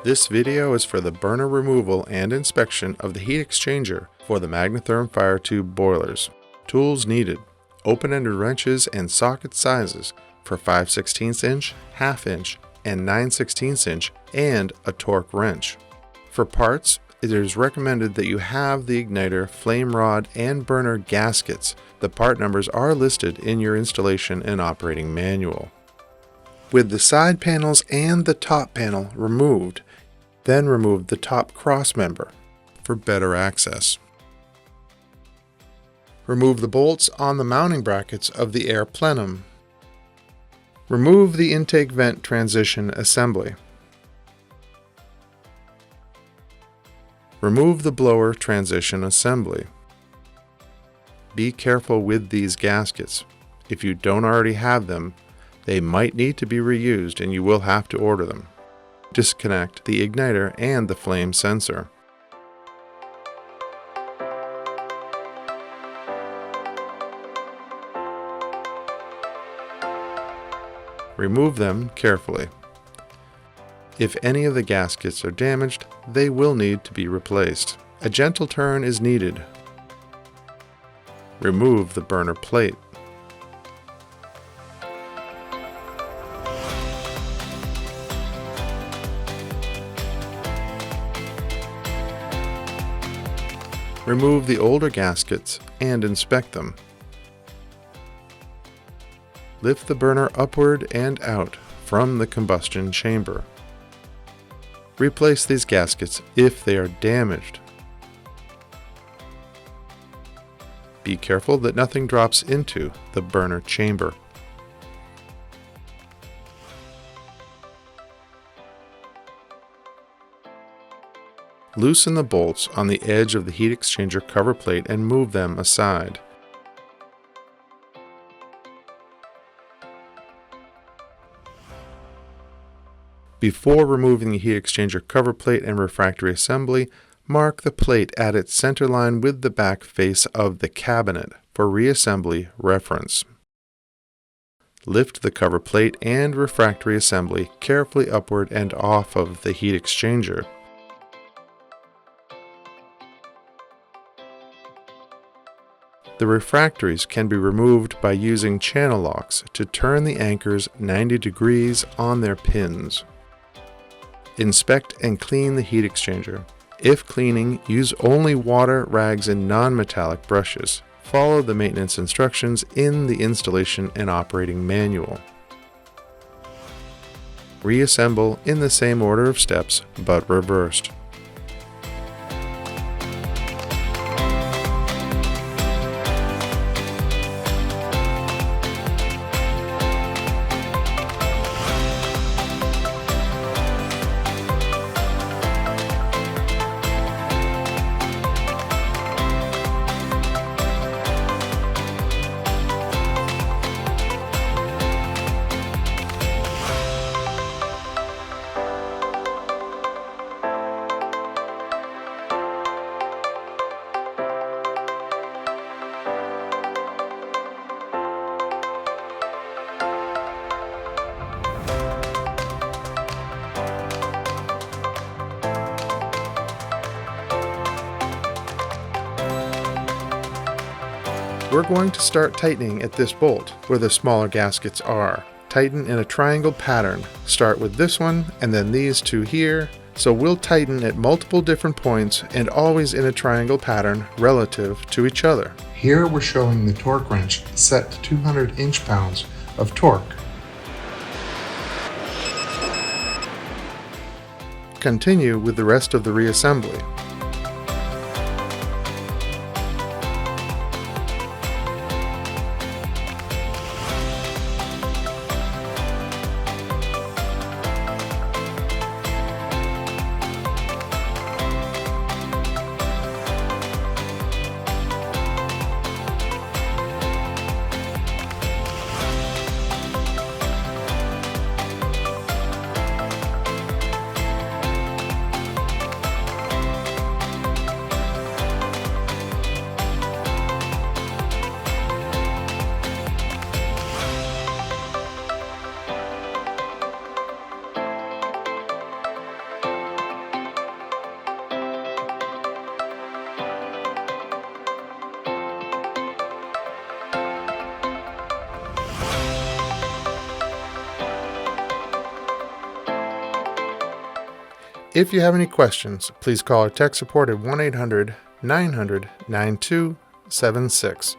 This video is for the burner removal and inspection of the heat exchanger for the MagnaTherm fire tube boilers. Tools needed: open-ended wrenches and socket sizes for 5/16 inch, 1/2 inch, and 9/16 inch, and a torque wrench. For parts, it is recommended that you have the igniter, flame rod, and burner gaskets. The part numbers are listed in your installation and operating manual. With the side panels and the top panel removed, then remove the top cross member for better access. Remove the bolts on the mounting brackets of the air plenum. Remove the intake vent transition assembly. Remove the blower transition assembly. Be careful with these gaskets. If you don't already have them, they might need to be reused and you will have to order them. Disconnect the igniter and the flame sensor. Remove them carefully. If any of the gaskets are damaged, they will need to be replaced. A gentle turn is needed. Remove the burner plate. Remove the older gaskets and inspect them. Lift the burner upward and out from the combustion chamber. Replace these gaskets if they are damaged. Be careful that nothing drops into the burner chamber. Loosen the bolts on the edge of the heat exchanger cover plate and move them aside. Before removing the heat exchanger cover plate and refractory assembly, mark the plate at its center line with the back face of the cabinet for reassembly reference. Lift the cover plate and refractory assembly carefully upward and off of the heat exchanger. The refractories can be removed by using channel locks to turn the anchors 90 degrees on their pins. Inspect and clean the heat exchanger. If cleaning, use only water, rags, and non-metallic brushes. Follow the maintenance instructions in the installation and operating manual. Reassemble in the same order of steps, but reversed. We're going to start tightening at this bolt where the smaller gaskets are. Tighten in a triangle pattern. Start with this one and then these two here. So we'll tighten at multiple different points and always in a triangle pattern relative to each other. Here we're showing the torque wrench set to 200 inch-pounds of torque. Continue with the rest of the reassembly. If you have any questions, please call our tech support at 1-800-900-9276.